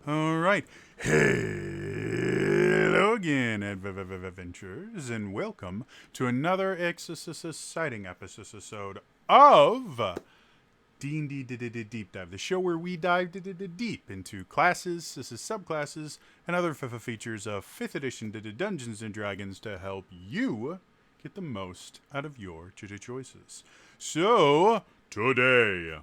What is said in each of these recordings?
All right. Hello again, adventurers, and welcome to another exciting episode of D&D Deep Dive, the show where we dive deep into classes, subclasses, and other features of 5th edition Dungeons & Dragons to help you get the most out of your choices. So, today,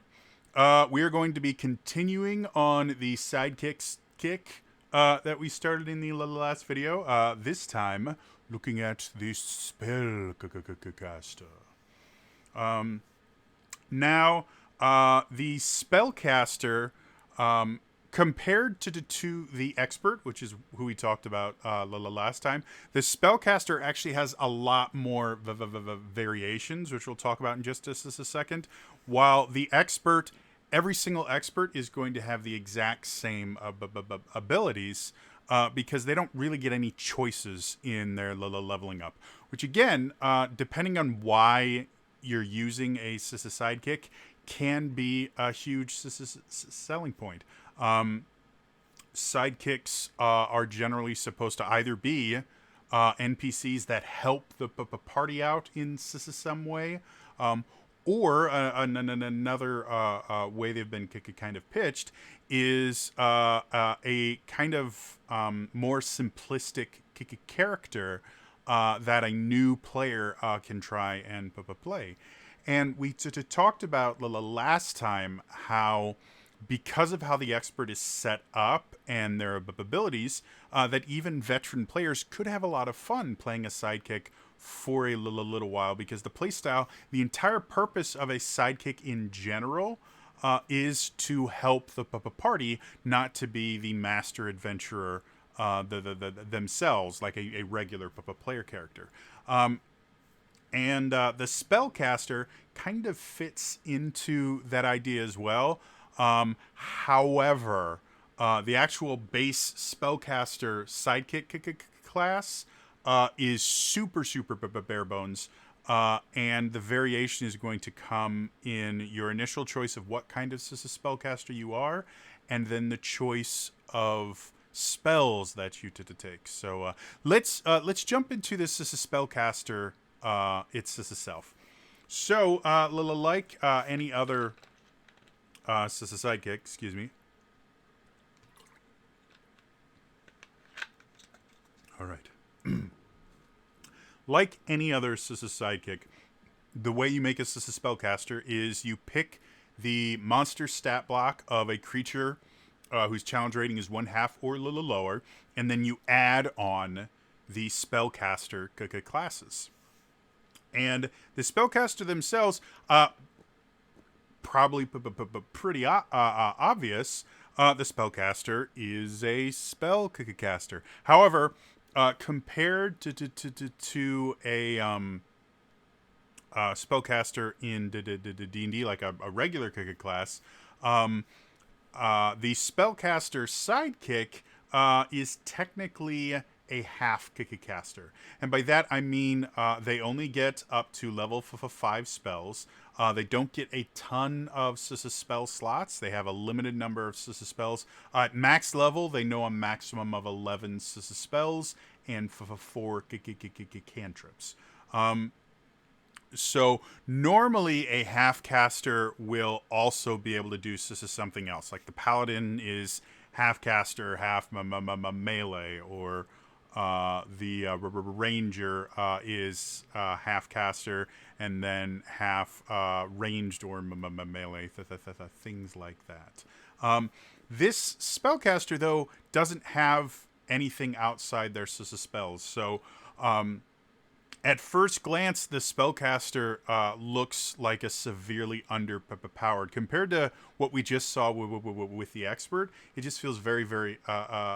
we are going to be continuing on the Sidekicks kick that we started in the last video. This time, looking at the Spellcaster. Now, the Spellcaster, compared to the Expert, which is who we talked about last time, the Spellcaster actually has a lot more variations, which we'll talk about in just a second. While the Expert, every single Expert is going to have the exact same abilities, because they don't really get any choices in their leveling up. Which again, depending on why you're using a sidekick, can be a huge selling point. Sidekicks are generally supposed to either be NPCs that help the party out in some way, or another way they've been kind of pitched is a kind of more simplistic character that a new player can try and play. And we talked about last time how, because of how the Expert is set up and their abilities, that even veteran players could have a lot of fun playing a sidekick for a little while, because the playstyle, the entire purpose of a sidekick in general, is to help the party, not to be the master adventurer themselves, like a regular player character. And the Spellcaster kind of fits into that idea as well. However, the actual base Spellcaster Sidekick class is super bare bones. And the variation is going to come in your initial choice of what kind of Spellcaster you are, and then the choice of spells that you take. So let's jump into this Spellcaster itself. So, like any other sidekick, excuse me. All right. Like any other sidekick, the way you make a spellcaster is you pick the monster stat block of a creature whose challenge rating is 1/2 or a little lower, and then you add on the spellcaster classes. And the spellcaster themselves, probably pretty obvious. The spellcaster is a spellcaster. However, compared to a spellcaster in D&D, like a regular class, the spellcaster sidekick is technically a half caster. And by that I mean they only get up to level 5 spells. They don't get a ton of spell slots. They have a limited number of spells. At max level, they know a maximum of 11 spells and 4 cantrips. So normally a half caster will also be able to do something else. Like the paladin is half caster, half melee, or the ranger is half caster and then half ranged or melee, things like that. This spellcaster, though, doesn't have anything outside their spells. So at first glance, the spellcaster looks like a severely underpowered compared to what we just saw with the Expert. It just feels very,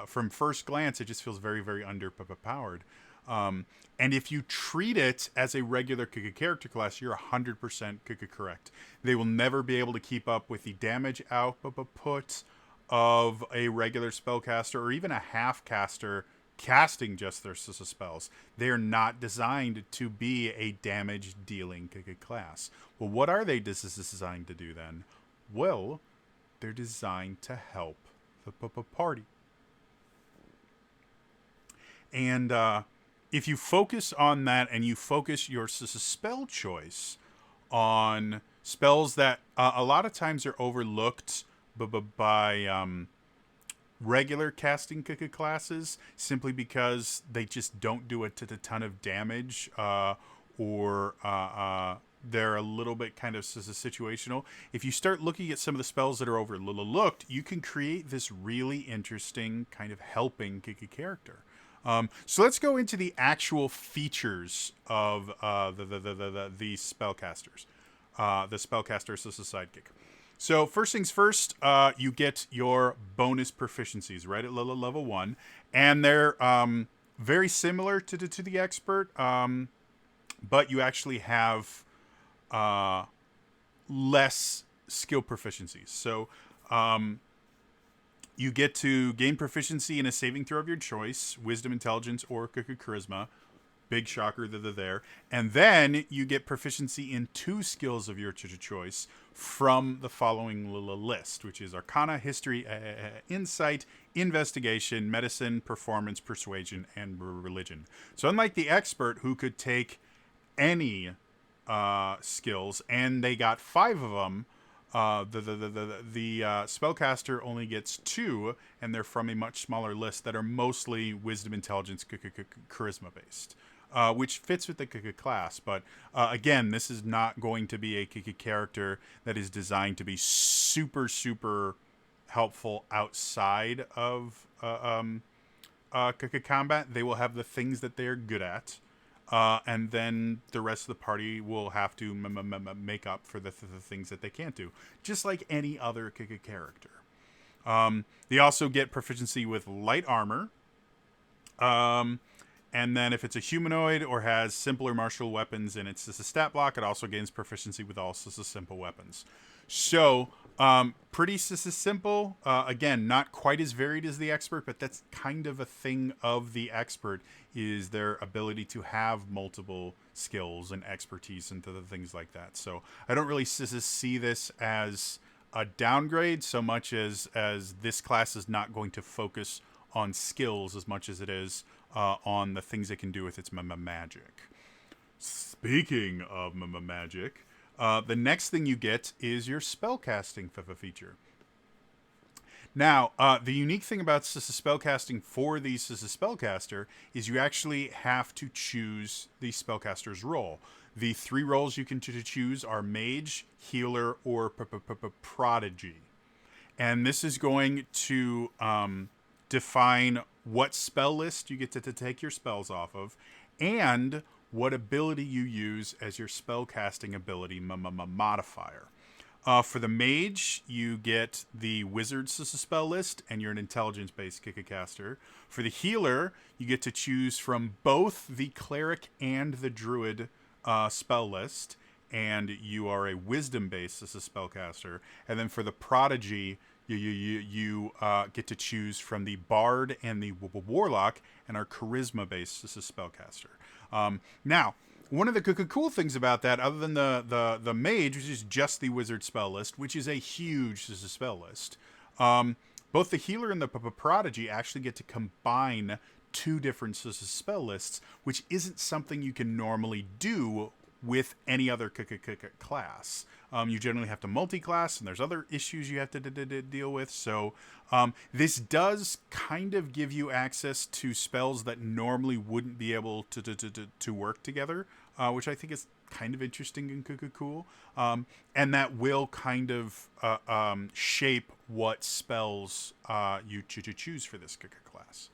from first glance, it just feels very underpowered. And if you treat it as a regular character class, you're 100% correct. They will never be able to keep up with the damage output of a regular spellcaster or even a half caster casting just their spells. They are not designed to be a damage dealing class. Well, what are they designed to do then? Well, they're designed to help party. And if you focus on that and you focus your spell choice on spells that a lot of times are overlooked by regular casting classes simply because they just don't do a ton of damage or they're a little bit kind of situational. If you start looking at some of the spells that are overlooked, you can create this really interesting kind of helping character. So let's go into the actual features of the spellcasters. The spellcaster is a sidekick. So first things first, you get your bonus proficiencies right at level 1, and they're very similar to the expert, but you actually have less skill proficiencies. So you get to gain proficiency in a saving throw of your choice, wisdom, intelligence, or charisma. Big shocker that they're there. And then you get proficiency in 2 skills of your choice from the following list, which is Arcana, History, Insight, Investigation, Medicine, Performance, Persuasion, and Religion. So unlike the expert, who could take any skills, and they got 5 of them, the spellcaster only gets 2, and they're from a much smaller list that are mostly wisdom, intelligence, charisma based, which fits with the class. But again, this is not going to be a character that is designed to be super helpful outside of combat. They will have the things that they're good at. And then the rest of the party will have to make up for the things that they can't do, just like any other character. They also get proficiency with light armor. And then if it's a humanoid or has simple or martial weapons and it's just a stat block, it also gains proficiency with all simple weapons. So pretty simple. Again, not quite as varied as the expert, but that's kind of a thing of the expert, is their ability to have multiple skills and expertise and things like that. So I don't really see this as a downgrade so much as this class is not going to focus on skills as much as it is on the things it can do with its magic. Speaking of magic, the next thing you get is your spellcasting feature. Now, the unique thing about spellcasting for the spellcaster is you actually have to choose the spellcaster's role. The 3 roles you can choose are mage, healer, or prodigy. And this is going to define what spell list you get to take your spells off of, and what ability you use as your spellcasting ability modifier. For the mage, you get the wizard's spell list, and you're an intelligence-based caster. For the healer, you get to choose from both the cleric and the druid spell list, and you are a wisdom-based spellcaster. And then for the prodigy, you get to choose from the bard and the warlock, and are charisma-based spellcaster. Now, one of the cool things about that, other than the mage, which is just the wizard spell list, which is a huge spell list, both the healer and the prodigy actually get to combine 2 different spell lists, which isn't something you can normally do with any other class. You generally have to multi-class, and there's other issues you have to deal with. So this does kind of give you access to spells that normally wouldn't be able to work together, which I think is kind of interesting and cool. And that will kind of shape what spells you choose for this class.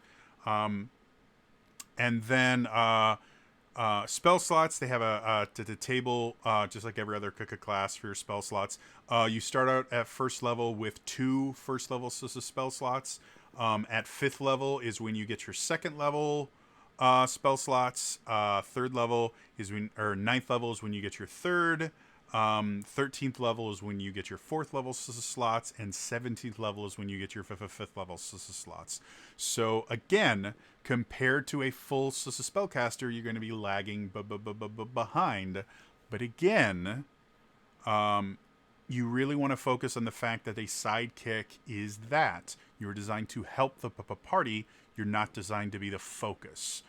And then spell slots, they have a table just like every other class for your spell slots. You start out at first level with 2 first level spell slots. At 5th level is when you get your 2nd level spell slots. 3rd level is or 9th level is when you get your 3rd. 13th level is when you get your 4th level slots, and 17th level is when you get your 5th level slots. So again, compared to a full spellcaster, you're going to be lagging behind. But again, you really want to focus on the fact that a sidekick is that. You're designed to help the party. You're not designed to be the focus.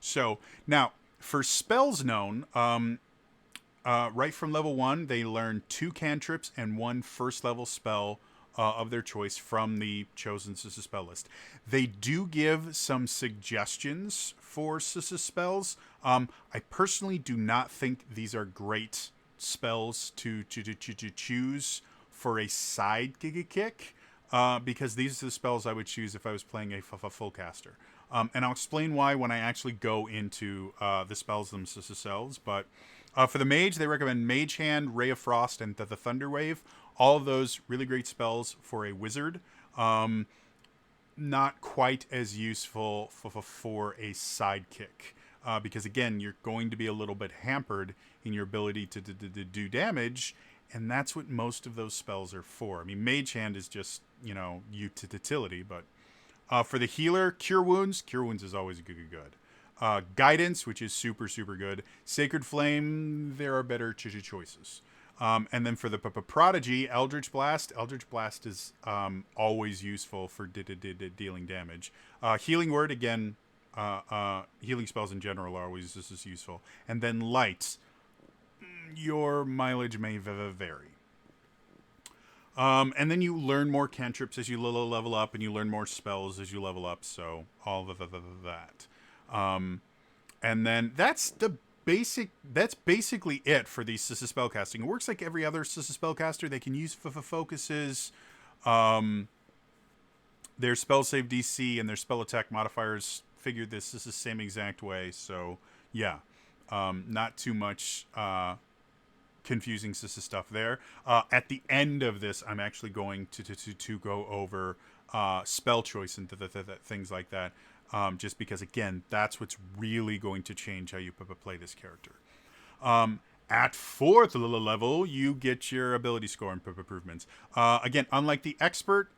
So now, for spells known, right from level 1, they learn 2 cantrips and 1 first level spell of their choice from the chosen spell list. They do give some suggestions for spells. I personally do not think these are great spells to choose for a sidekick, because these are the spells I would choose if I was playing a full caster. And I'll explain why when I actually go into the spells themselves. But for the mage, they recommend Mage Hand, Ray of Frost, and the Thunder Wave. All of those really great spells for a wizard. Not quite as useful for a sidekick. Because, again, you're going to be a little bit hampered in your ability to do damage. And that's what most of those spells are for. I mean, Mage Hand is just, utility. But for the healer, Cure Wounds. Cure Wounds is always good. Guidance, which is super, super good. Sacred Flame, there are better choices. And then for the Prodigy, Eldritch Blast. Eldritch Blast is always useful for dealing damage. Healing Word, again, healing spells in general are always just as useful. And then Light, your mileage may vary. And then you learn more cantrips as you level up, and you learn more spells as you level up. So all of that. And then that's basically it for these spellcasting. It works like every other spellcaster. They can use focuses, their spell save DC and their spell attack modifiers figured this is the same exact way. So yeah, not too much confusing stuff there. At the end of this, I'm actually going to go over spell choice and things like that. Just because, again, that's what's really going to change how you play this character. At 4th level, you get your ability score improvements. Again, unlike the expert,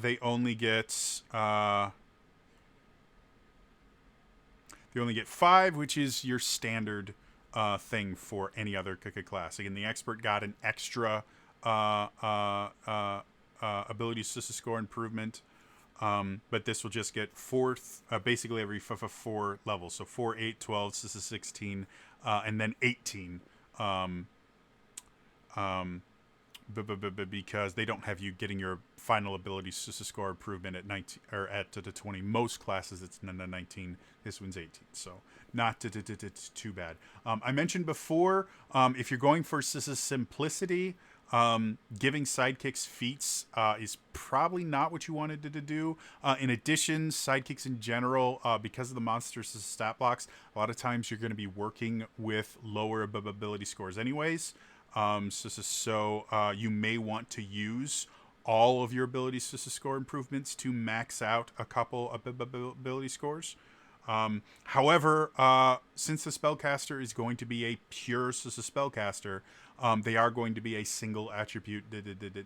they only get 5, which is your standard thing for any other class. Again, the expert got an extra ability score improvement. But this will just get basically every 4 levels. So 4, 8, 12, 16, and then 18. Because they don't have you getting your final ability score improvement at 19 or at 20. Most classes it's 19. This one's 18. So not too bad. I mentioned before, if you're going for simplicity, giving sidekicks feats is probably not what you wanted to do. In addition, sidekicks in general, because of the monster's stat blocks, a lot of times you're going to be working with lower ability scores anyways. So you may want to use all of your ability score improvements to max out a couple of ability scores. However, since the spellcaster is going to be a pure spellcaster, they are going to be a single attribute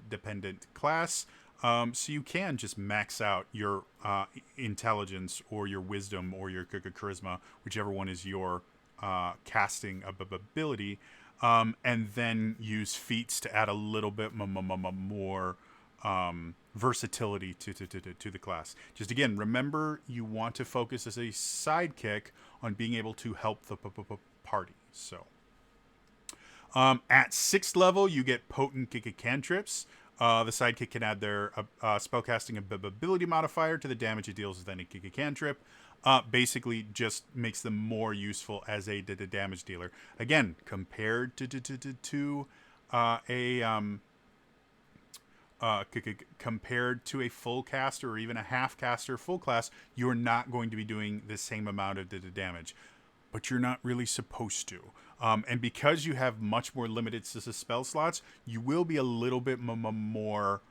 dependent class. So you can just max out your intelligence or your wisdom or your charisma, whichever one is your casting ability, and then use feats to add a little bit more versatility to the class. Just again, remember you want to focus as a sidekick on being able to help the party. So at 6th level, you get potent cantrips. The sidekick can add their spellcasting ability modifier to the damage it deals with any cantrip. Basically just makes them more useful as a damage dealer. Again, compared to compared to a full caster or even a half caster full class, you're not going to be doing the same amount of damage, but you're not really supposed to. And because you have much more limited spell slots, you will be a little bit more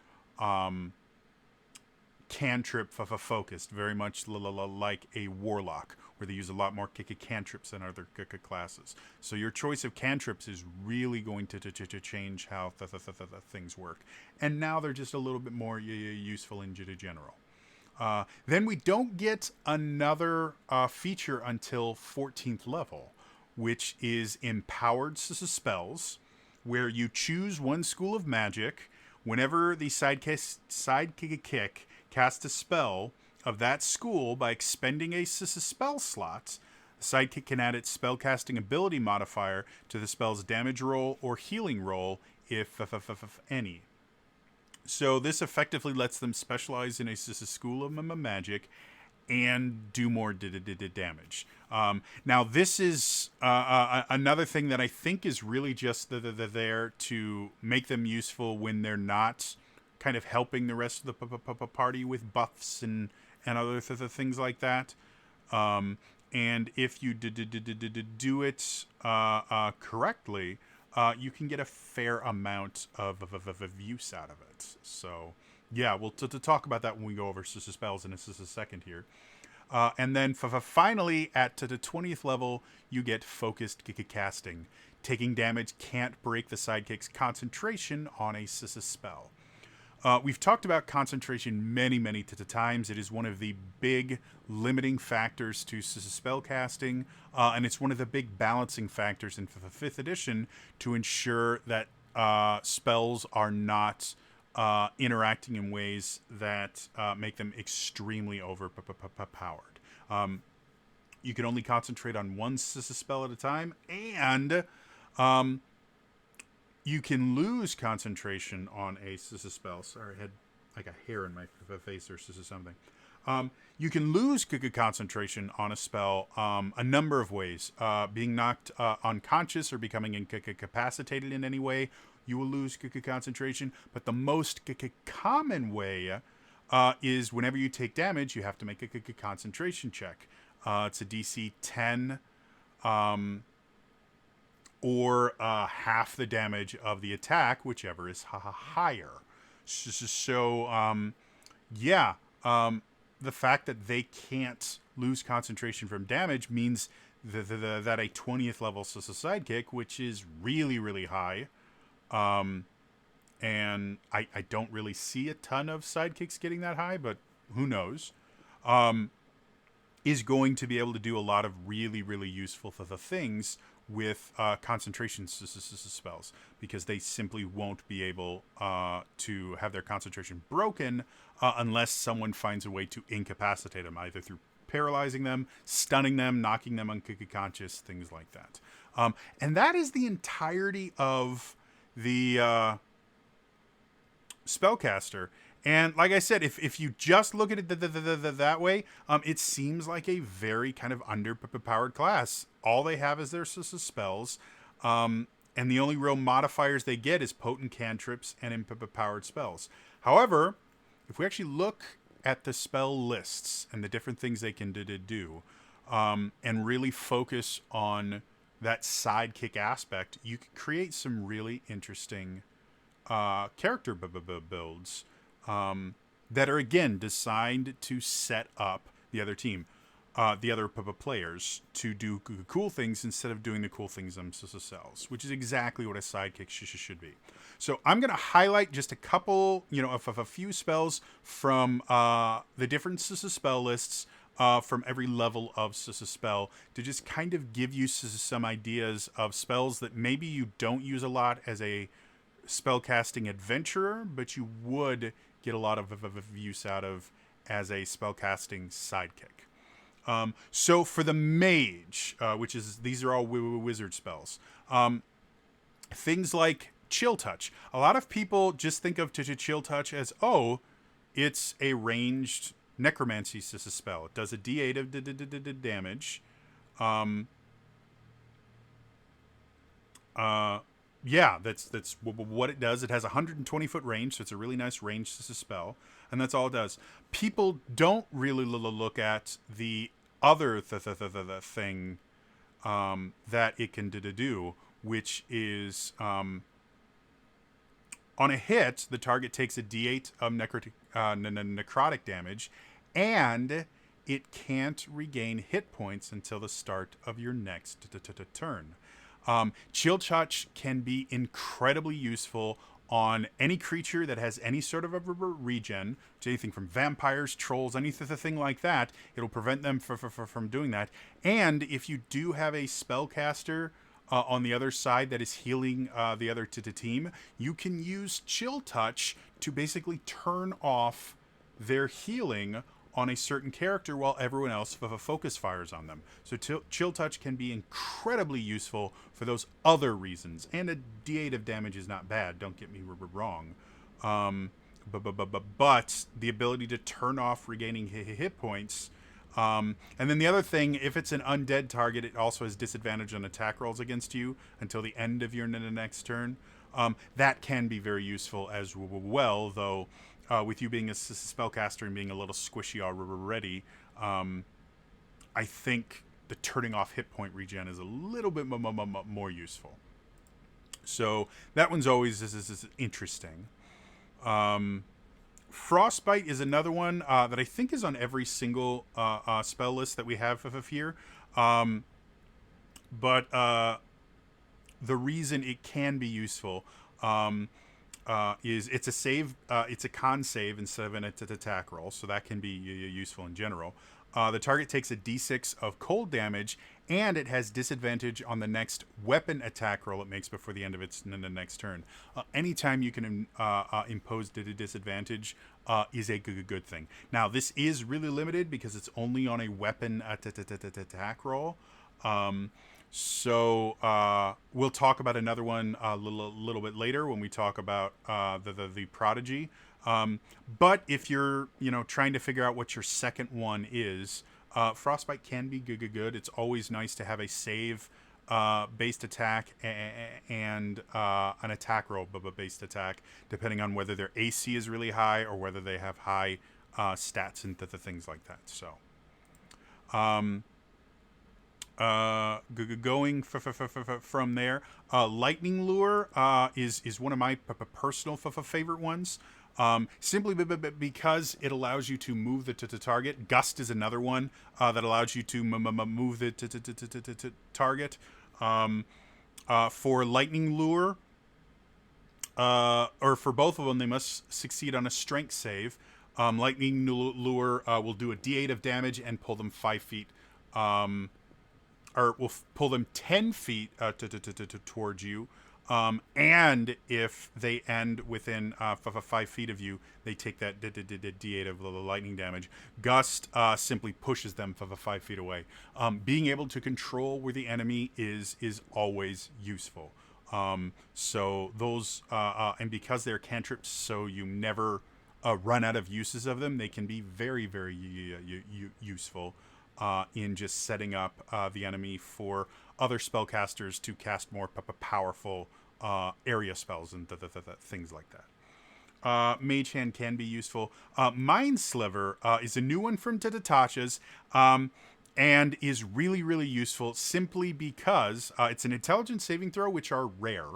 cantrip focused, very much like a warlock, where they use a lot more cantrips than other classes. So your choice of cantrips is really going to change how things work. And now they're just a little bit more useful in general. Then we don't get another feature until 14th level, which is empowered spells. where you choose one school of magic. Whenever the sidekick casts a spell of that school by expending a spell slot, the sidekick can add its spellcasting ability modifier to the spell's damage roll or healing roll, if any. So this effectively lets them specialize in a school of magic and do more damage. Now, this is another thing that I think is really just there to make them useful when they're not kind of helping the rest of the party with buffs and other things like that. And if you do it correctly, you can get a fair amount of use out of it. So, yeah, we'll to talk about that when we go over spells in a second here. And then finally, at the 20th level, you get Focused Casting. Taking damage can't break the sidekick's concentration on a spell. We've talked about concentration many times. It is one of the big limiting factors to spell casting, and it's one of the big balancing factors in 5th edition to ensure that spells are not interacting in ways that make them extremely overpowered. You can only concentrate on one spell at a time, and you can lose concentration on a spell. Sorry, I had like a hair in my face or something. You can lose concentration on a spell a number of ways. Being knocked unconscious or becoming incapacitated in any way, you will lose concentration. But the most common way is whenever you take damage, you have to make a concentration check. It's a DC 10 or half the damage of the attack, whichever is higher. So, the fact that they can't lose concentration from damage means that a 20th level sidekick, which is really high, and I don't really see a ton of sidekicks getting that high, but who knows, is going to be able to do a lot of really useful things with concentration spells, because they simply won't be able to have their concentration broken unless someone finds a way to incapacitate them, either through paralyzing them, stunning them, knocking them unconscious, things like that. And that is the entirety of the Spellcaster. And like I said, if you just look at it that way, it seems like a very kind of underpowered class. All they have is their spells, and the only real modifiers they get is potent cantrips and empowered spells. However, if we actually look at the spell lists and the different things they can do, and really focus on that sidekick aspect, you can create some really interesting character builds that are, again, designed to set up the other team, the other players, to do cool things instead of doing the cool things themselves, which is exactly what a sidekick should be. So I'm going to highlight just a couple, of a few spells from the different spell lists from every level of spell, to just kind of give you some ideas of spells that maybe you don't use a lot as a spellcasting adventurer, but you would get a lot of use out of as a spellcasting sidekick. So for the mage, these are all wizard spells. Things like Chill Touch. A lot of people just think of Chill Touch as, it's a ranged necromancy spell. It does a D8 of damage. That's what it does. It has a 120-foot range, so it's a really nice range spell, and that's all it does. People don't really look at the other thing that it can do, which is on a hit, the target takes a D8 of necrotic damage, and it can't regain hit points until the start of your next turn. Chill Touch can be incredibly useful on any creature that has any sort of a regen, to anything from vampires, trolls, anything like that. It'll prevent them from doing that. And if you do have a spellcaster on the other side that is healing the other team, you can use Chill Touch to basically turn off their healing on a certain character while everyone else focus fires on them. So Chill Touch can be incredibly useful for those other reasons. And a D8 of damage is not bad, don't get me wrong. But the ability to turn off regaining hit points. And then the other thing, if it's an undead target, it also has disadvantage on attack rolls against you until the end of your next turn. That can be very useful as well, though with you being a spellcaster and being a little squishy already, I think the turning off hit point regen is a little bit more useful. So that one's always is interesting. Frostbite is another one that I think is on every single spell list that we have of here. But the reason it can be useful is it's a save, it's a con save instead of an attack roll, so that can be useful in general. The target takes a d6 of cold damage, and it has disadvantage on the next weapon attack roll it makes before the end of its next turn. Anytime you can impose the disadvantage is a good thing. Now, this is really limited because it's only on a weapon attack roll. So we'll talk about another one a little bit later when we talk about the Prodigy. But if you're trying to figure out what your second one is, Frostbite can be good. It's always nice to have a save based attack and an attack roll based attack, depending on whether their AC is really high or whether they have high stats and things like that. So going from there, Lightning Lure is one of my personal favorite ones. Simply because it allows you to move the target. Gust is another one that allows you to move the target. For Lightning Lure, or for both of them, they must succeed on a strength save. Lightning Lure will do a d8 of damage and pull them 5 feet. Or will pull them 10 feet towards you. And if they end within 5 feet of you, they take that d8 of the lightning damage. Gust simply pushes them 5 feet away. Being able to control where the enemy is always useful. So those, and because they're cantrips, so you never run out of uses of them, they can be very, very useful in just setting up the enemy for other spellcasters to cast more powerful area spells and things like that. Mage Hand can be useful. Mind Sliver is a new one from Tasha's and is really, really useful simply because it's an intelligence saving throw, which are rare.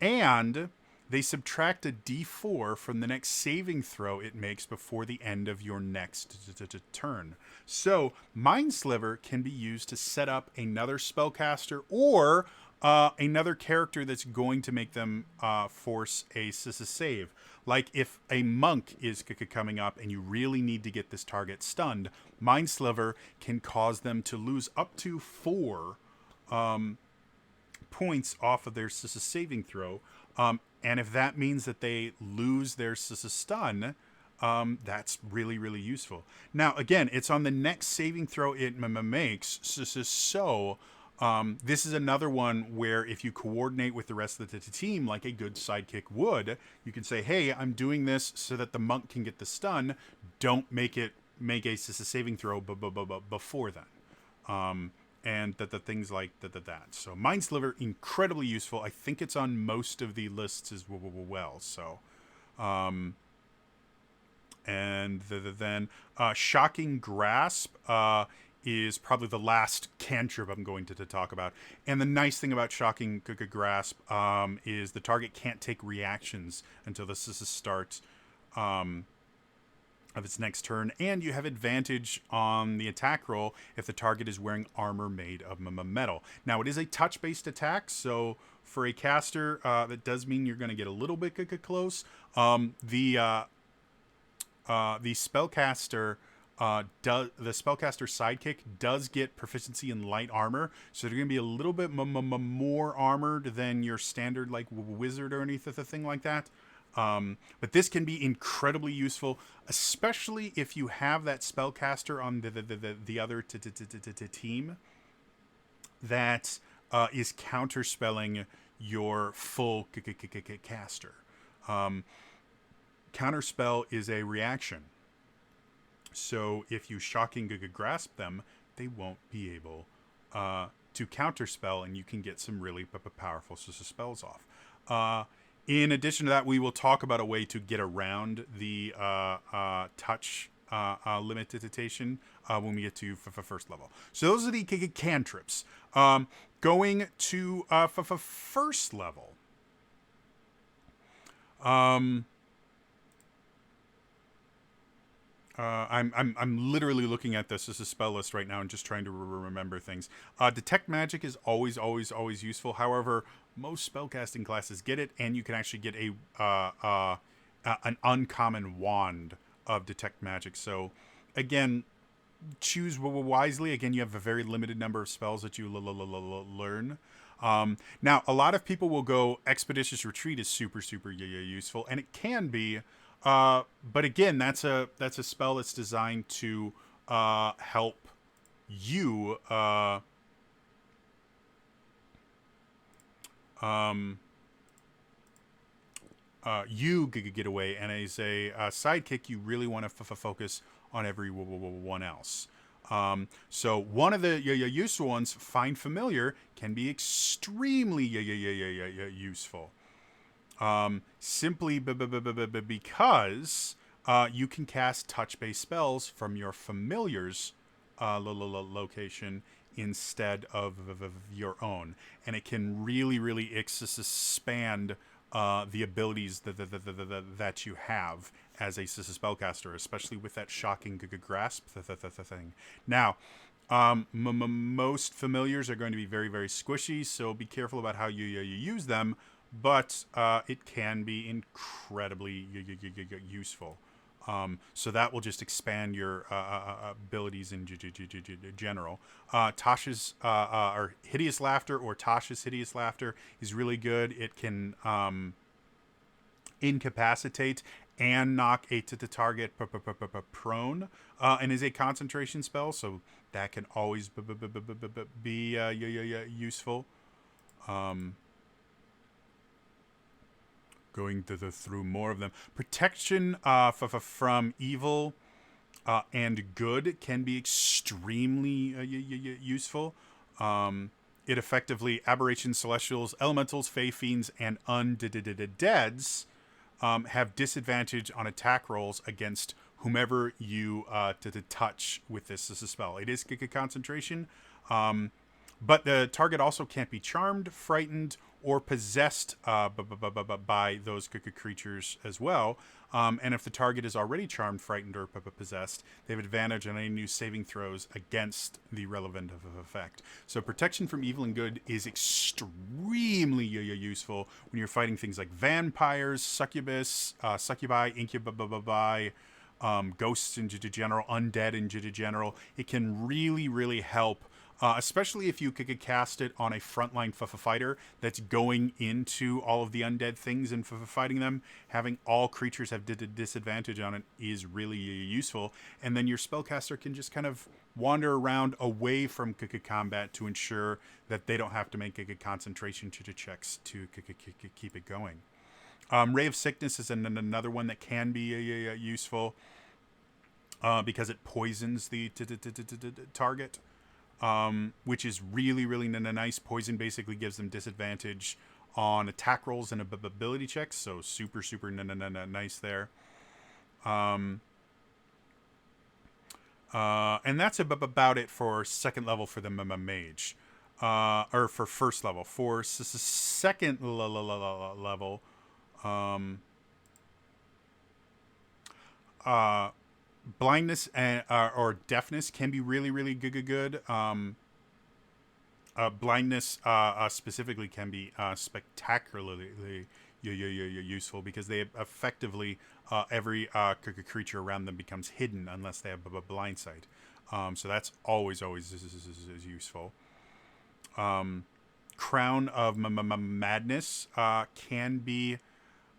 And they subtract a d4 from the next saving throw it makes before the end of your next turn. So Mind Sliver can be used to set up another spellcaster or another character that's going to make them force a save. Like if a monk is coming up and you really need to get this target stunned, Mind Sliver can cause them to lose up to 4 points off of their saving throw. And if that means that they lose their stun, that's really, really useful. Now, again, it's on the next saving throw it makes. So this is another one where if you coordinate with the rest of the team like a good sidekick would, you can say, hey, I'm doing this so that the monk can get the stun. Don't make a saving throw before then. And the things like that. So Mind Sliver, incredibly useful. I think it's on most of the lists as well. So, and then Shocking Grasp is probably the last cantrip I'm going to talk about. And the nice thing about Shocking Grasp is the target can't take reactions until the starts of its next turn, and you have advantage on the attack roll if the target is wearing armor made of metal. Now, it is a touch-based attack, so for a caster, that does mean you're going to get a little bit close. The spellcaster the spellcaster Sidekick does get proficiency in light armor, so they're going to be a little bit more armored than your standard like wizard or anything like that. But this can be incredibly useful, especially if you have that spellcaster on the other team that is counterspelling your full caster. Counterspell is a reaction. So if you shocking grasp them, they won't be able to counterspell, and you can get some really powerful spells off. In addition to that, we will talk about a way to get around the touch limitation when we get to first level. So those are the cantrips. Going to first level. I'm literally looking at this as a spell list right now and just trying to remember things. Detect magic is always useful. However, most spellcasting classes get it, and you can actually get an uncommon wand of detect magic. So, again, choose wisely. Again, you have a very limited number of spells that you learn. Now, a lot of people will go Expeditious Retreat is super useful, and it can be. But again, that's a spell that's designed to help you you get away, and as a sidekick, you really want to focus on everyone else. So one of the useful ones, Find Familiar, can be extremely useful. Simply because you can cast touch-based spells from your familiar's location instead of your own, and it can really expand the abilities that you have as a spellcaster, especially with that shocking grasp thing. Now, most familiars are going to be very squishy, so be careful about how you use them. But it can be incredibly useful. So that will just expand your abilities in general. Tasha's or Hideous Laughter, or Tasha's Hideous Laughter, is really good. It can incapacitate and knock a target prone, and is a concentration spell, so that can always be useful. Going through more of them. Protection from evil and good can be extremely useful. It effectively, aberrations, celestials, elementals, fey fiends, and undeads have disadvantage on attack rolls against whomever you touch with this spell. It is concentration, but the target also can't be charmed, frightened, or possessed by those creatures as well. And if the target is already charmed, frightened, or possessed, they have advantage on any new saving throws against the relevant effect. So protection from evil and good is extremely useful when you're fighting things like vampires, succubi, incubi, ghosts in general, undead in general. It can really help. Especially if you could cast it on a frontline fighter that's going into all of the undead things and fighting them. Having all creatures have disadvantage on it is really useful. And then your spellcaster can just kind of wander around away from combat to ensure that they don't have to make concentration checks to keep it going. Ray of Sickness is another one that can be useful because it poisons the target. Which is really nice. Poison basically gives them disadvantage on attack rolls and ability checks, so super nice there. And that's about it for second level for the mage, or for first level. For second level, blindness and or deafness can be really good. Blindness specifically can be spectacularly useful because they effectively every creature around them becomes hidden unless they have blind sight. So that's always is useful. Crown of Madness can be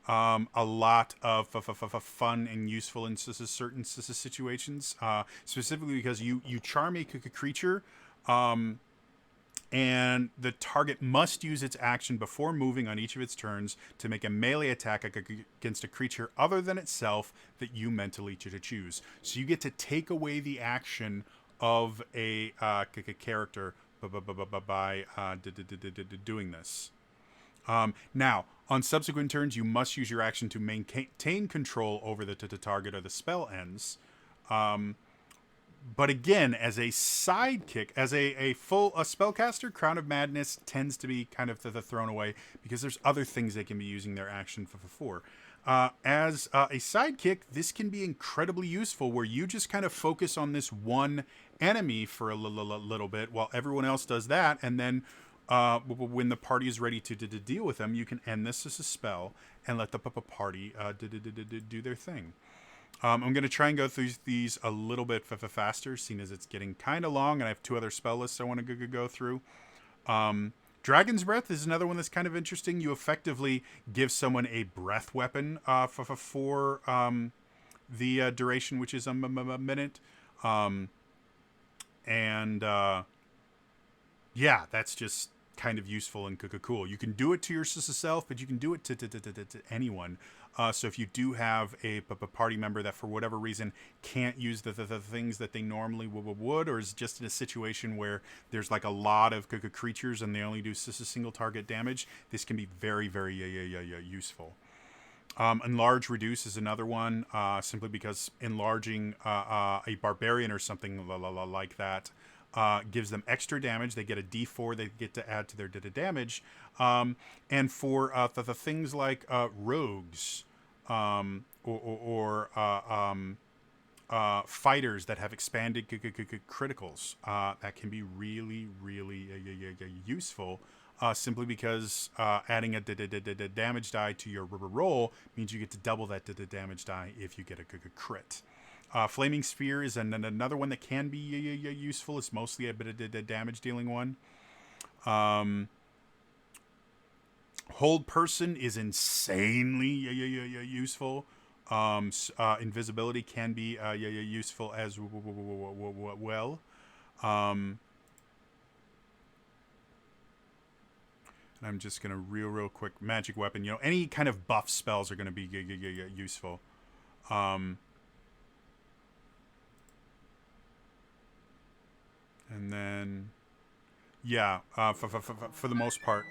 a lot of fun and useful in certain situations, specifically because you charm a creature, and the target must use its action before moving on each of its turns to make a melee attack against a creature other than itself that you mentally choose. So you get to take away the action of a character by doing this. Now, on subsequent turns, you must use your action to maintain control over the target or the spell ends. But again, as a sidekick, as a spellcaster, Crown of Madness tends to be kind of thrown away because there's other things they can be using their action for. As a sidekick, this can be incredibly useful where you just kind of focus on this one enemy for a little bit while everyone else does that. And then when the party is ready to deal with them, you can end this as a spell and let the party do their thing. I'm going to try and go through these a little bit faster, seeing as it's getting kind of long, and I have 2 other spell lists I want to go through. Dragon's Breath is another one that's kind of interesting. You effectively give someone a breath weapon for the duration, which is a minute. Yeah, that's just kind of useful and cool. You can do it to yourself, but you can do it to anyone. So if you do have a party member that for whatever reason can't use the things that they normally would, or is just in a situation where there's like a lot of creatures and they only do single target damage, this can be very useful. Enlarge Reduce is another one, simply because enlarging a barbarian or something like that gives them extra damage. They get a D4 they get to add to their damage. And for the things like rogues or fighters that have expanded criticals, that can be really useful. Simply because adding a damage die to your roll means you get to double that damage die if you get a crit. Flaming Spear is another one that can be useful. It's mostly a bit of the damage dealing one. Hold Person is insanely useful. Invisibility can be useful as well. And I'm just going to real quick. Magic Weapon. Any kind of buff spells are going to be useful. And then, yeah, for the most part,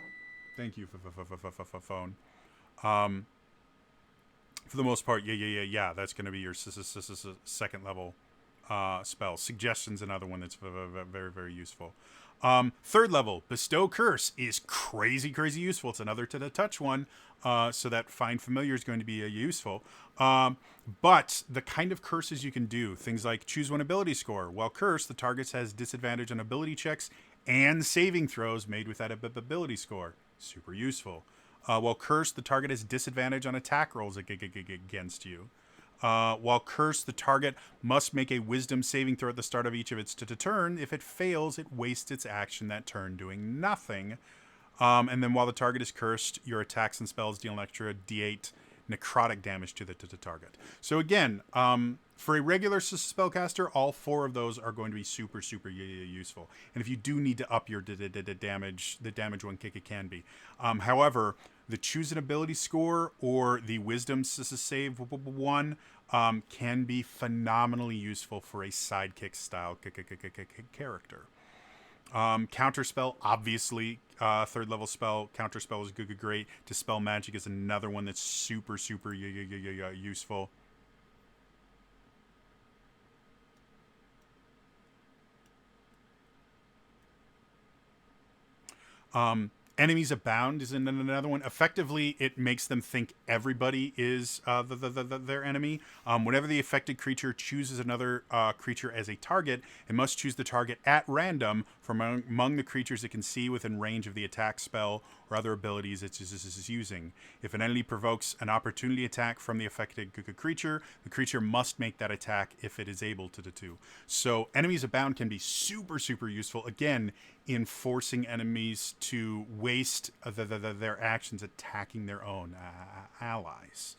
thank you for phone. For the most part, yeah. That's going to be your second level spell. Suggestion's another one that's very useful. Third level, Bestow Curse is crazy useful. It's another to the touch one, so that Find Familiar is going to be useful. But the kind of curses you can do, things like choose one ability score. While Curse, the target has disadvantage on ability checks and saving throws made with that ability score. Super useful. While Curse, the target has disadvantage on attack rolls against you. While Curse, the target must make a Wisdom saving throw at the start of each of its turn. If it fails, it wastes its action that turn doing nothing. And then while the target is cursed, your attacks and spells deal an extra D8 necrotic damage to the target. So again, for a regular spellcaster, all 4 of those are going to be super useful. And if you do need to up your damage, the damage one kick it can be. However, the choose an ability score or the wisdom save one can be phenomenally useful for a sidekick style character. Counterspell, obviously, third level spell. Counterspell is great. Dispel Magic is another one that's super useful. Enemies Abound is another one. Effectively, it makes them think everybody is their enemy. Whenever the affected creature chooses another creature as a target, it must choose the target at random from among the creatures it can see within range of the attack spell or other abilities it is using. If an enemy provokes an opportunity attack from the affected creature, the creature must make that attack if it is able to do. So enemies abound can be super, super useful, again, in forcing enemies to waste their actions attacking their own allies.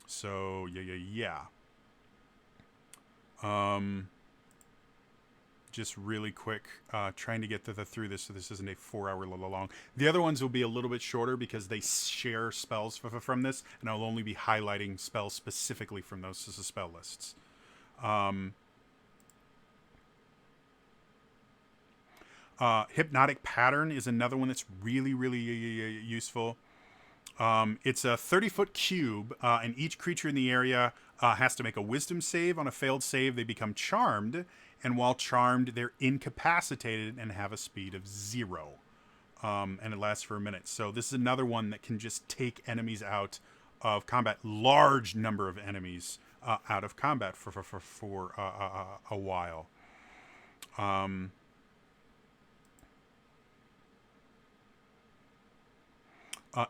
So, yeah. Just really quick, trying to get through this so this isn't a 4-hour long. The other ones will be a little bit shorter because they share spells from this, and I'll only be highlighting spells specifically from those spell lists. Hypnotic Pattern is another one that's really, really useful. It's a 30-foot cube, and each creature in the area has to make a wisdom save. On a failed save, they become charmed, and while charmed, they're incapacitated and have a speed of 0. And it lasts for a minute. So this is another one that can just take enemies out of combat, large number of enemies out of combat for a while.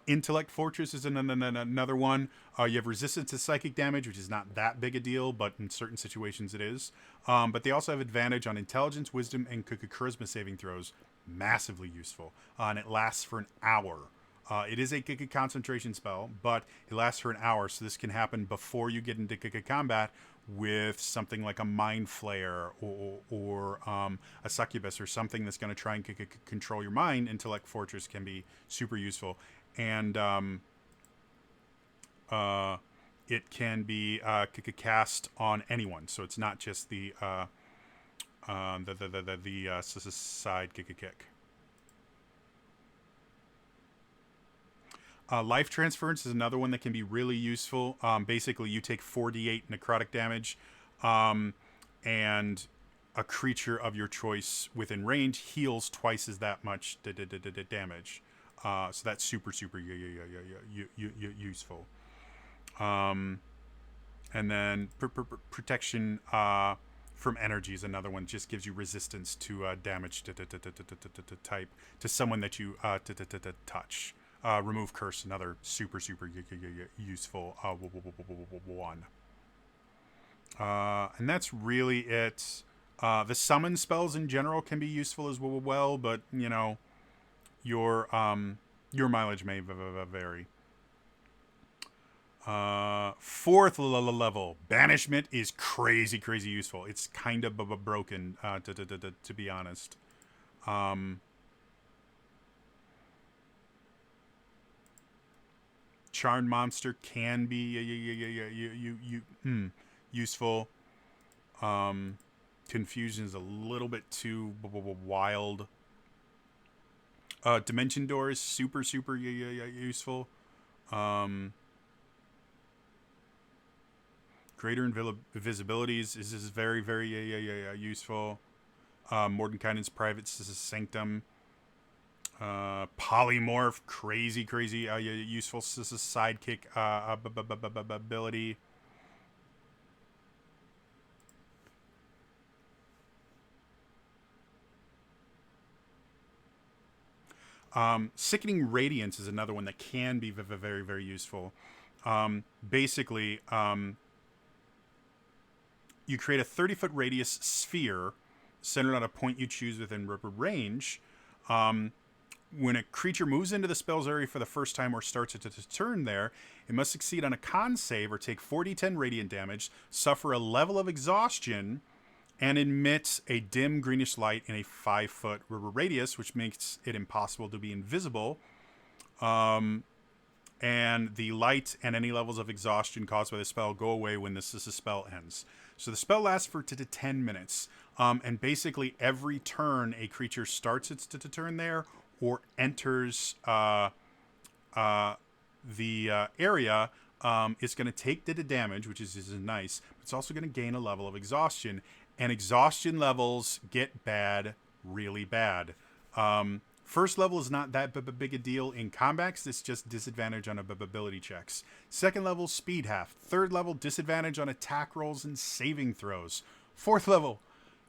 Intellect Fortress is another one. You have resistance to psychic damage, which is not that big a deal, but in certain situations it is. But they also have advantage on intelligence, wisdom, and charisma saving throws. Massively useful. And it lasts for an hour. It is a concentration spell, but it lasts for an hour, so this can happen before you get into combat with something like a Mind Flayer or a Succubus or something that's going to try and control your mind. Intellect Fortress can be super useful. And it can be cast on anyone, so it's not just the Sidekick. Life Transference is another one that can be really useful. Basically, you take 4d8 necrotic damage, and a creature of your choice within range heals twice as that much damage. So that's super, super useful. And then protection from energy is another one. Just gives you resistance to damage type to someone that you touch. Remove Curse, another super, super useful one. And that's really it. The summon spells in general can be useful as well, but you know, your mileage may vary. 4th level, Banishment is crazy useful. It's kind of broken, to be honest. Charmed Monster can be useful. Confusion is a little bit too wild. Dimension Door is super useful. Greater Invisibility is very useful. Mordenkainen's Private Sanctum. Polymorph, crazy useful Sidekick ability. Sickening Radiance is another one that can be very useful. Basically, you create a 30-foot radius sphere centered on a point you choose within range. When a creature moves into the spell's area for the first time or starts its turn there, it must succeed on a con save or take 4d10 radiant damage, suffer a level of exhaustion, and emit a dim greenish light in a 5-foot radius, which makes it impossible to be invisible. And the light and any levels of exhaustion caused by the spell go away when the spell ends. So the spell lasts for 10 minutes. And basically every turn a creature starts its turn there or enters the area, it's going to take the damage, which is nice. But it's also going to gain a level of exhaustion. And exhaustion levels get bad, really bad. First level is not that big a deal in combat. It's just disadvantage on ability checks. Second level, speed half. Third level, disadvantage on attack rolls and saving throws. Fourth level,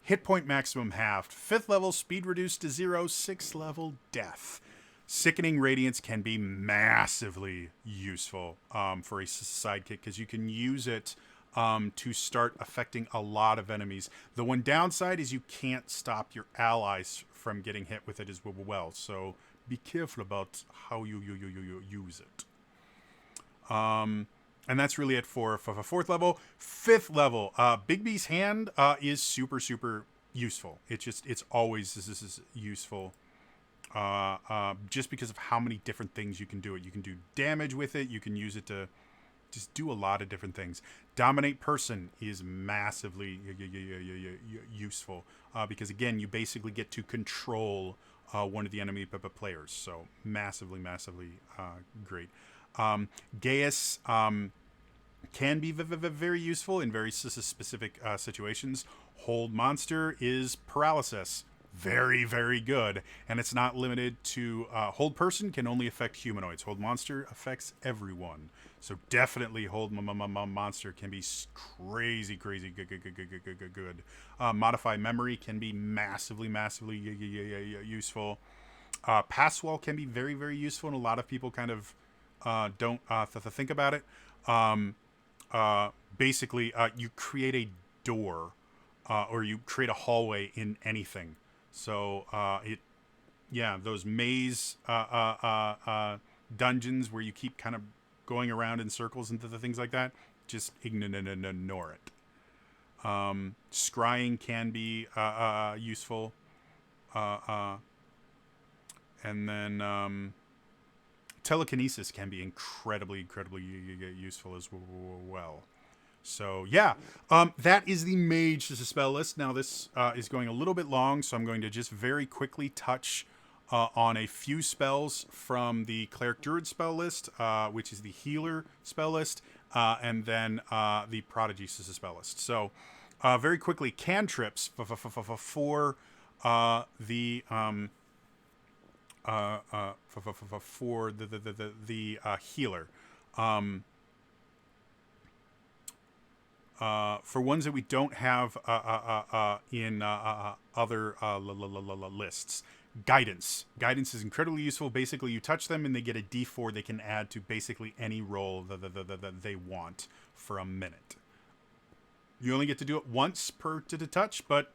hit point maximum halved. Fifth level, speed reduced to 0. Sixth level, death. Sickening Radiance can be massively useful for a sidekick because you can use it to start affecting a lot of enemies. The one downside is you can't stop your allies from getting hit with it as well. So be careful about how you use it. And that's really it for fourth level. Fifth level, Bigby's Hand is super useful. It's always this is useful. Just because of how many different things you can do it. You can do damage with it. You can use it to just do a lot of different things. Dominate Person is massively useful because, again, you basically get to control one of the enemy players. So massively great. Gaius can be very useful in very specific situations. Hold Monster is paralysis. Very good, and it's not limited to Hold Person can only affect humanoids. Hold Monster affects everyone, so definitely Hold Monster can be crazy good. Modify Memory can be massively useful. Pass Wall can be very useful, and a lot of people kind of don't think about it. Basically, you create a door or you create a hallway in anything. So those maze dungeons where you keep kind of going around in circles and things like that, just ignore it. Scrying can be useful. And then telekinesis can be incredibly useful as well. So that is the Mage spell list. Now this is going a little bit long, so I'm going to just very quickly touch on a few spells from the Cleric Druid spell list, which is the Healer spell list, and then the Prodigy spell list. So very quickly, cantrips for the Healer. For ones that we don't have in other lists. Guidance. Guidance is incredibly useful. Basically, you touch them and they get a D4 they can add to basically any roll that they want for a minute. You only get to do it once per to touch, but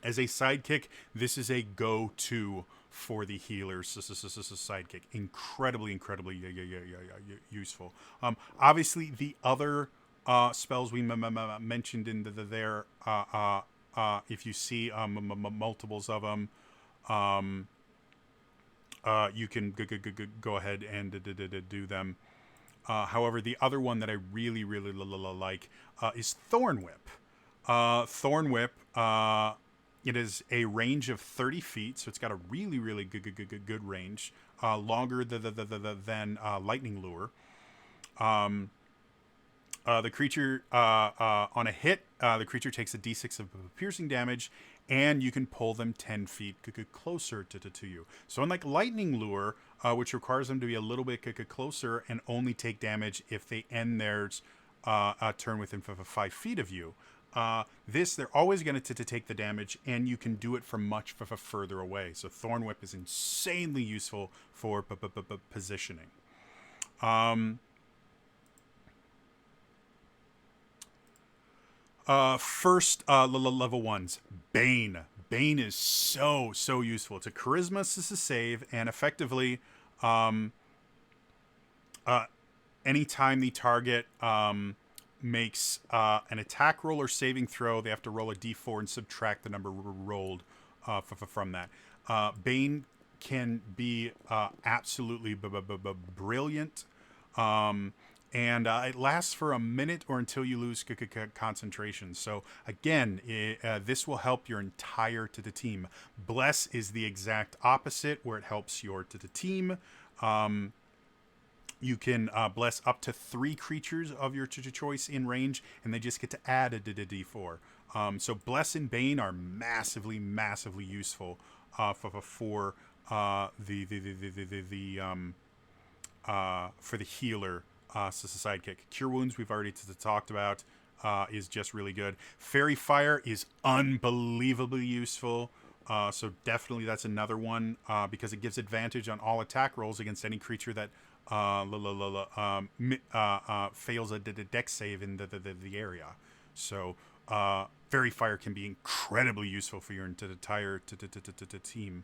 as a sidekick, this is a go-to for the healer's sidekick. Incredibly useful. Obviously, the other spells we mentioned in there, if you see multiples of them, you can go ahead and do them. However, the other one that I really like is Thorn Whip. Thorn Whip, it is a range of 30 feet, so it's got a really good range, longer than Lightning Lure. The creature, on a hit, the creature takes a d6 of piercing damage, and you can pull them 10 feet closer to you. So unlike Lightning Lure, which requires them to be a little bit closer and only take damage if they end theirs turn within 5 feet of you, they're always going to take the damage, and you can do it from much further away. So Thorn Whip is insanely useful for positioning. First level ones, Bane. Bane is so useful. It's a charisma save, and effectively, anytime the target makes an attack roll or saving throw, they have to roll a d4 and subtract the number rolled from that. Bane can be absolutely brilliant. And it lasts for a minute or until you lose concentration. So again, this will help your entire team. Bless is the exact opposite, where it helps your team. You can bless up to 3 creatures of your choice in range, and they just get to add a d4. So Bless and Bane are massively useful for the healer. Sidekick. Cure Wounds, we've already talked about, is just really good. Fairy Fire is unbelievably useful So definitely that's another one because it gives advantage on all attack rolls against any creature that fails a dex save in the area. So Fairy Fire can be incredibly useful for your entire team.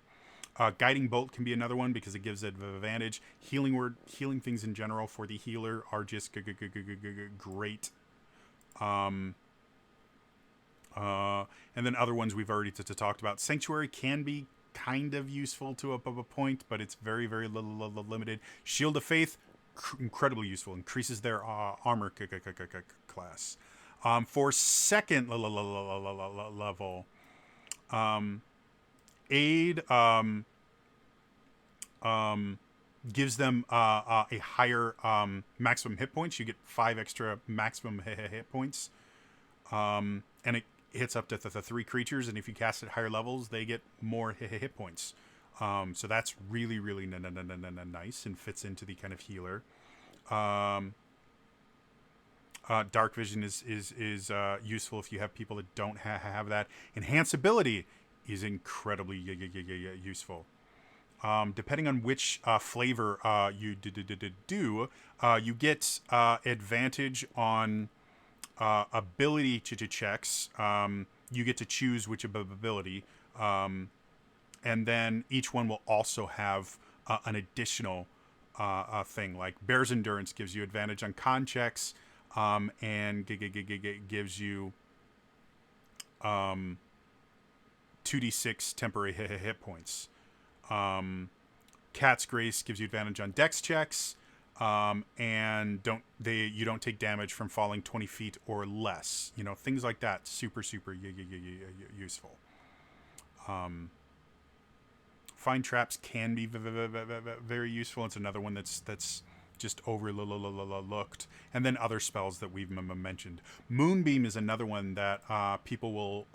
Guiding Bolt can be another one because it gives it advantage. Healing things in general for the healer are just great. And then other ones we've already talked about. Sanctuary can be kind of useful to a point, but it's very, very limited. Shield of Faith, incredibly useful. Increases their armor class. For second level, Aid gives them a higher maximum hit points. You get 5 extra maximum hit points. And it hits up to 3 creatures, and if you cast at higher levels, they get more hit points. So that's really, really nice and fits into the kind of healer. Dark Vision is useful if you have people that don't have that. Enhanceability is incredibly useful. Depending on which flavor you do, you get advantage on ability checks. You get to choose which ability, and then each one will also have an additional thing. Like Bear's Endurance gives you advantage on con checks, and gives you 2d6 temporary hit points. Cat's Grace gives you advantage on dex checks. And you don't take damage from falling 20 feet or less. You know, things like that. Super useful. Find Traps can be very useful. It's another one that's just overlooked. And then other spells that we've mentioned. Moonbeam is another one that people will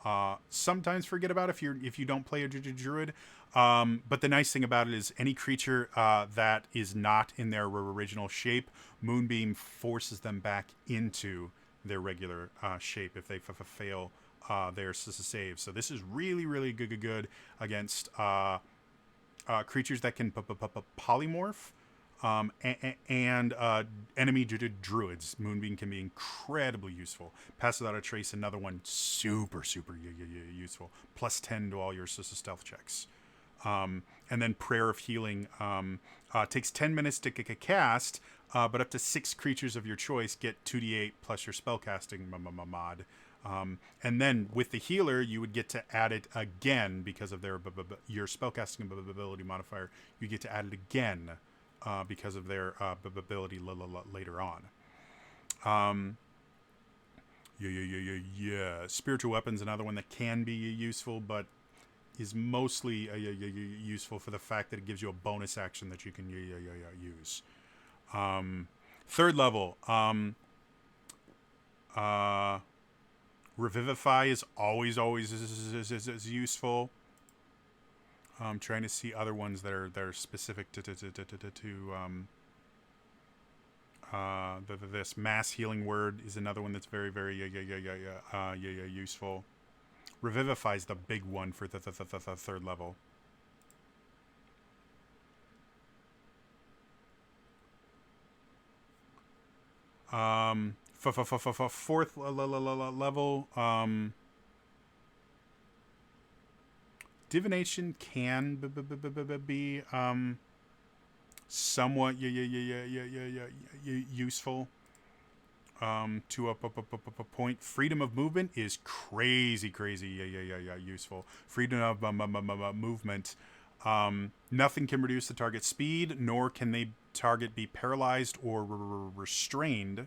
sometimes forget about if you don't play a druid. But the nice thing about it is any creature that is not in their original shape, Moonbeam forces them back into their regular shape if they fail their save. So this is really good against creatures that can polymorph. And enemy druids. Moonbeam can be incredibly useful. Pass Without a Trace, another one super useful. Plus 10 to all your stealth checks. And then Prayer of Healing takes 10 minutes to cast, but up to 6 creatures of your choice get 2d8 plus your spellcasting mod. And then with the healer, you would get to add it again because of your spellcasting ability modifier. You get to add it again because of their ability later on. Spiritual Weapon's another one that can be useful, but is mostly useful for the fact that it gives you a bonus action that you can use. Third level, Revivify is always useful. I'm trying to see other ones that are specific to this. Mass Healing Word is another one that's very useful. Revivify is the big one for the third level. Fourth level, Divination can be somewhat useful. To a point. Freedom of movement is crazy useful. Freedom of movement. Nothing can reduce the target's speed, nor can the target be paralyzed or restrained.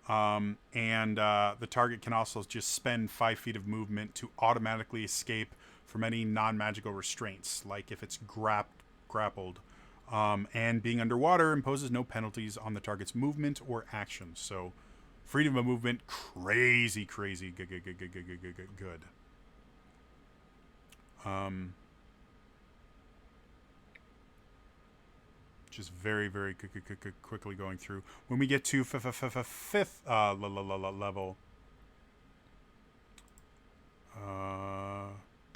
And the target can also just spend 5 feet of movement to automatically escape from any non-magical restraints, like if it's grappled. And being underwater imposes no penalties on the target's movement or actions. So, freedom of movement, crazy good. Just very quickly going through. When we get to fifth level,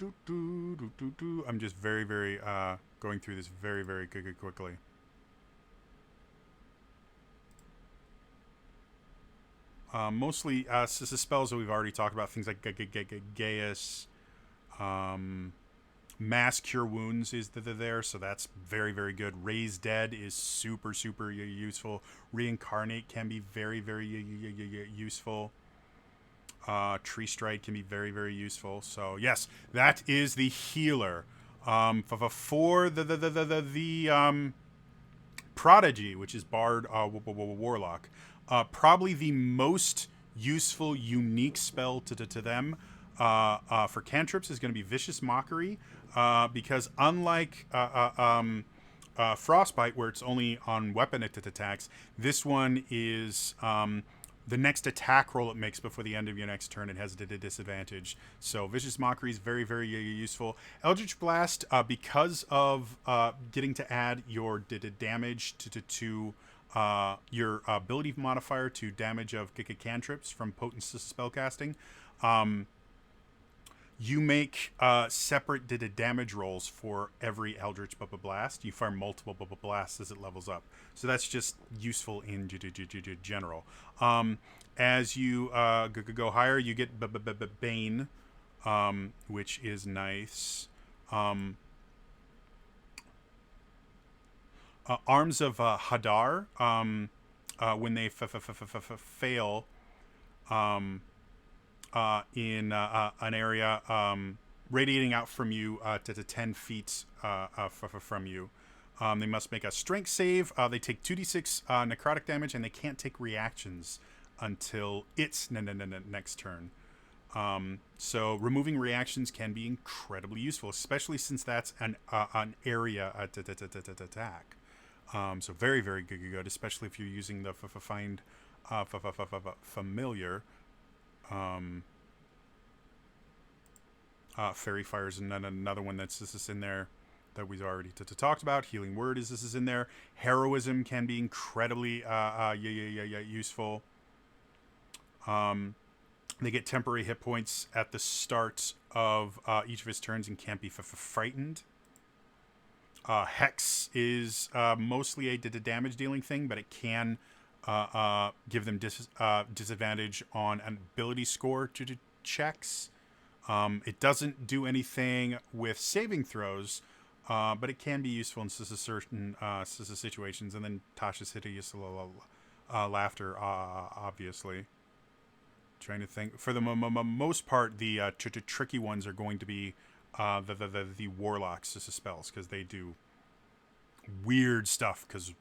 I'm just very going through this very quickly. Mostly spells that we've already talked about, things like Gaius, Mass Cure Wounds is there, so that's very good. Raise Dead is super useful. Reincarnate can be very useful. Tree Strike can be very useful. So yes, that is the healer. For the Prodigy, which is Bard Warlock, probably the most useful unique spell to them for cantrips is going to be Vicious Mockery, because unlike Frostbite, where it's only on weapon attacks, this one is the next attack roll it makes before the end of your next turn, it has a disadvantage. So Vicious Mockery is very useful. Eldritch Blast, because of getting to add your damage to your ability modifier to damage of cantrips from potent spellcasting, you make separate damage rolls for every Eldritch Blast. You fire multiple blasts as it levels up. So that's just useful in general. As you go higher, you get Bane, which is nice. Arms of Hadar, when they fail in an area radiating out from you to 10 feet from you. They must make a strength save. They take 2d6 necrotic damage, and they can't take reactions until its next turn. So removing reactions can be incredibly useful, especially since that's an area attack. So very good, especially if you're using the find familiar. Fairy Fire is another one that's this is in there that we've already talked about. Healing Word is this is in there. Heroism can be incredibly useful. They get temporary hit points at the start of each of his turns and can't be frightened. Hex is mostly a damage dealing thing, but it can give them disadvantage on an ability score checks. It doesn't do anything with saving throws, but it can be useful in certain situations. And then Tasha's hideous laughter, obviously. Trying to think. For the most part, the tricky ones are going to be the warlocks spells, because they do weird stuff because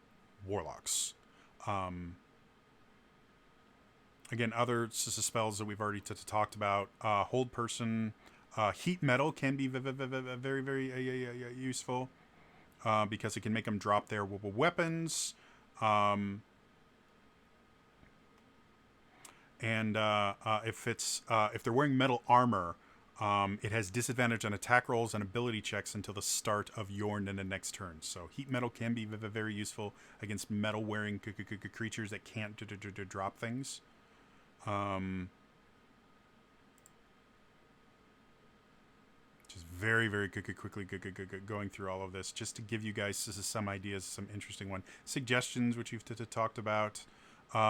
warlocks. Again, other spells that we've already talked about. Hold Person, Heat Metal can be very useful because it can make them drop their weapons. And if they're wearing metal armor, it has disadvantage on attack rolls and ability checks until the start of your next turn. So Heat Metal can be very useful against metal-wearing creatures that can't drop things. Just very quickly going through all of this just to give you guys some ideas, some interesting one suggestions which you've talked about.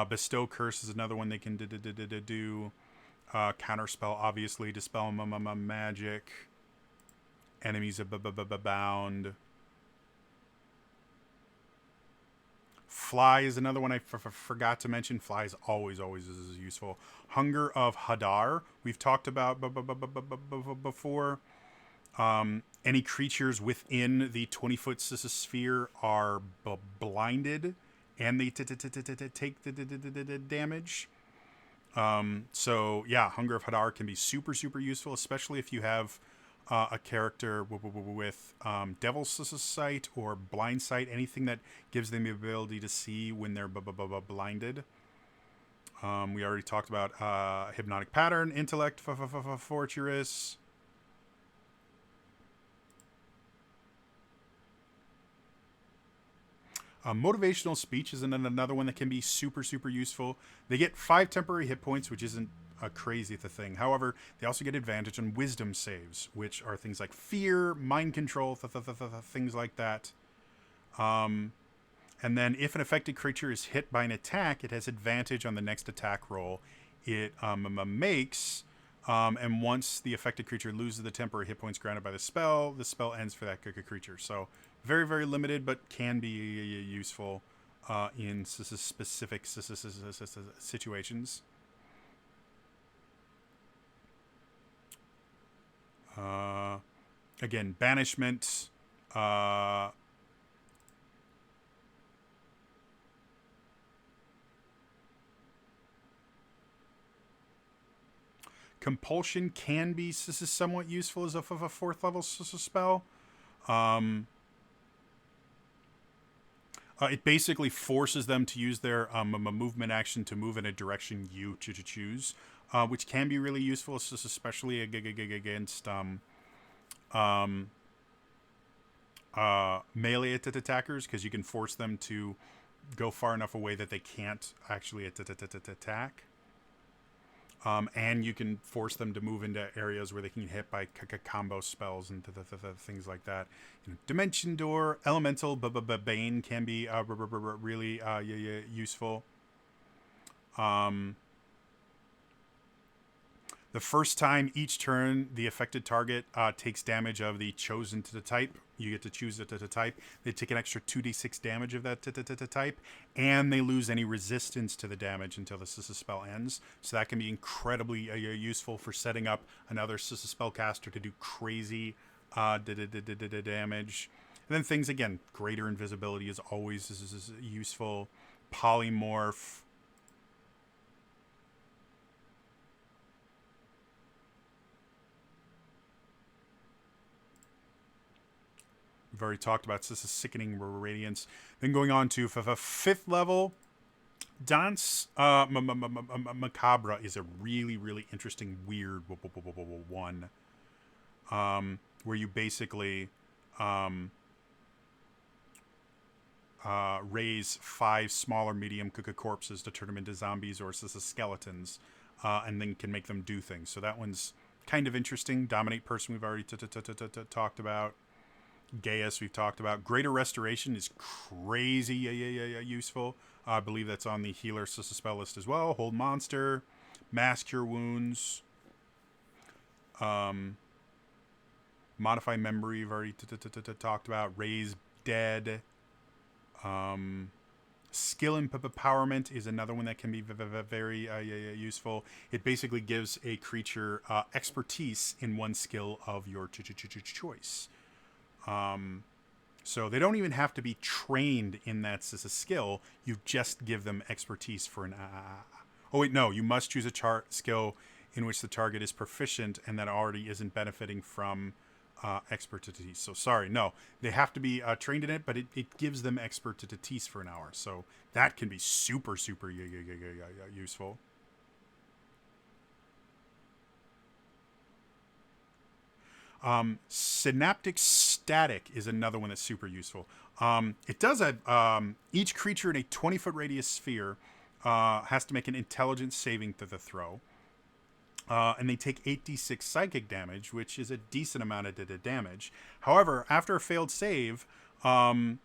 Bestow Curse is another one they can do. Counterspell, obviously, dispel magic. Enemies abound. Fly is another one I forgot to mention. Fly is always is useful. Hunger of Hadar, we've talked about before. Any creatures within the 20-foot sphere are blinded, and they take the damage. So yeah, Hunger of Hadar can be super useful, especially if you have a character with Devil's Sight or Blind Sight, anything that gives them the ability to see when they're blinded. We already talked about Hypnotic Pattern, Intellect Fortress. Motivational Speech is another one that can be super useful. They get 5 temporary hit points, which isn't crazy the thing. However, they also get advantage on wisdom saves, which are things like fear, mind control, things like that. And then if an affected creature is hit by an attack, it has advantage on the next attack roll it makes. And once the affected creature loses the temporary hit points granted by the spell ends for that creature. So very, very limited, but can be useful in specific situations. Again, banishment. Compulsion can be somewhat useful as a fourth level spell. It basically forces them to use their movement action to move in a direction you choose, which can be really useful, especially against melee attackers, because you can force them to go far enough away that they can't actually attack. And you can force them to move into areas where they can get hit by combo spells and things like that. Dimension Door, Elemental Bane can be really useful. The first time each turn the affected target takes damage of the chosen type, you get to choose the type. They take an extra 2d6 damage of that type, and they lose any resistance to the damage until the spell ends. So that can be incredibly useful for setting up another spellcaster to do crazy damage. And then things, again, greater invisibility is always useful. Polymorph. We've already talked about Sickening Radiance. Then going on to fifth level, Dance Macabre is a really, really interesting, weird one. Where you basically raise 5 smaller medium corpses to turn them into zombies or skeletons, and then can make them do things. So that one's kind of interesting. Dominate Person we've already talked about. Gaius we've talked about. Greater Restoration is crazy useful. I believe that's on the healer spell list as well. Hold Monster, Mass Cure Wounds, Modify Memory we've already talked about. Raise Dead. Skill Empowerment is another one that can be very useful. It basically gives a creature expertise in one skill of your choice. So they don't even have to be trained in that as a skill. You just give them expertise for an... Oh, wait, no. You must choose a skill in which the target is proficient and that already isn't benefiting from expertise. So, sorry, no. They have to be trained in it, but it gives them expertise for an hour. So that can be super, super useful. Synaptic Static is another one that's super useful. It does have each creature in a 20-foot radius sphere has to make an intelligence saving throw. And they take 8d6 psychic damage, which is a decent amount of damage. However, after a failed save, the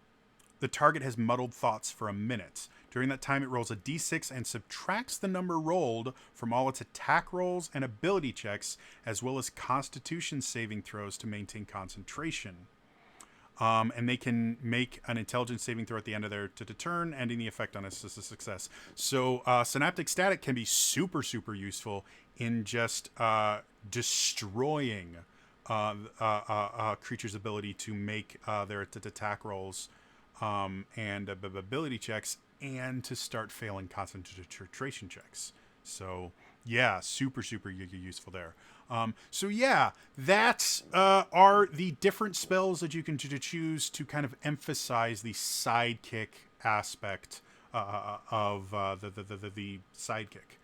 target has muddled thoughts for a minute. During that time, it rolls a d6 and subtracts the number rolled from all its attack rolls and ability checks, as well as constitution saving throws to maintain concentration. And they can make an intelligence saving throw at the end of their turn, ending the effect on a success. So Synaptic Static can be super, super useful in just destroying creature's ability to make their attack rolls and ability checks, and to start failing concentration checks. So yeah, super, super useful there. So yeah, that are the different spells that you can choose to kind of emphasize the sidekick aspect of the sidekick.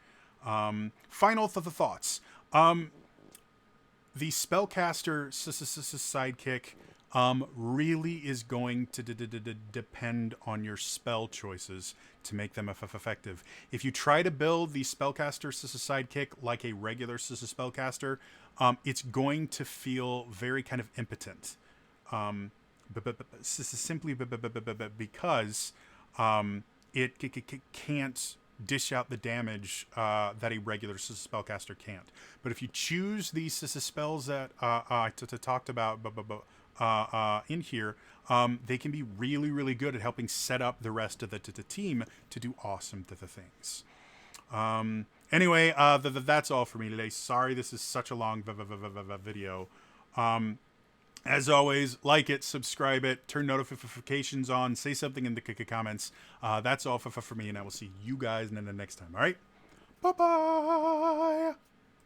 Final thoughts. The Spellcaster sidekick really is going to depend on your spell choices to make them effective. If you try to build the Spellcaster Sidekick like a regular Spellcaster, it's going to feel very kind of impotent. Simply because it can't dish out the damage that a regular spellcaster can't. But if you choose these spells that I talked about in here, they can be really, really good at helping set up the rest of the team to do awesome things. Anyway, that's all for me today. Sorry this is such a long video. As always, like it, subscribe it, turn notifications on, say something in the comments. That's all for me, and I will see you guys in the next time. All right? Bye-bye!